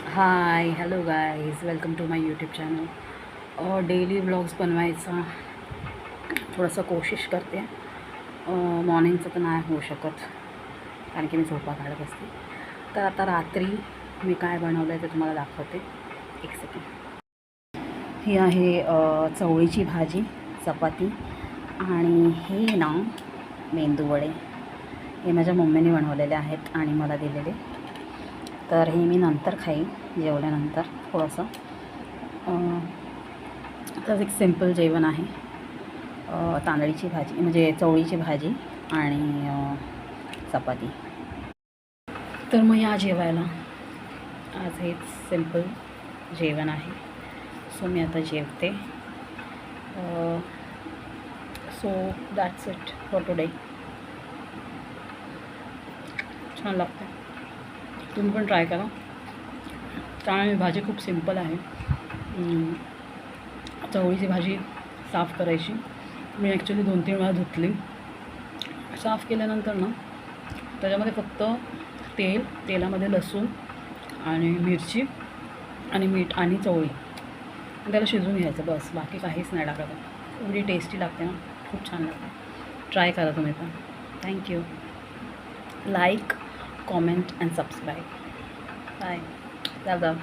High hello guys welcome to my YouTube channel. Daily vlogs बनवायचा थोडंसं कोशिश करते. मॉर्निंगचं तर नाही होऊ शकत कारण की मी झोपा काढत असते. तर आता रात्री मी काय बनवलं आहे ते तुम्हाला दाखवते. एक सेकंड. ही आहे चवळीची भाजी, चपाती आणि हे ना मेंदू वडे. हे माझ्या मम्मीने बनवलेले आहेत आणि मला दिलेले. तर हे मी नंतर खाईन जेवल्यानंतर थोडंसं. तर एक सिम्पल जेवण आहे. तांदळीची भाजी म्हणजे चवळीची भाजी आणि चपाती. तर मग या जेवायला. आज हेच सिम्पल जेवण आहे. सो मी आता जेवते. So that's it for today. छान लागते, तुम्ही पण ट्राय करा. कारण ही भाजी खूप सिम्पल आहे. चवळीची भाजी साफ करायची. मी ॲक्च्युली 2-3 वेळा धुतली. साफ केल्यानंतर ना त्याच्यामध्ये फक्त तेलामध्ये लसूण आणि मिरची आणि मीठ आणि चवळी आणि त्याला शिजवून घ्यायचं, बस. बाकी काहीच नाही टाकायचं. एवढी टेस्टी लागते ना, खूप छान लागते. ट्राय करा तुम्ही पण. Thank you. Like, comment and subscribe. Bye. जाऊ.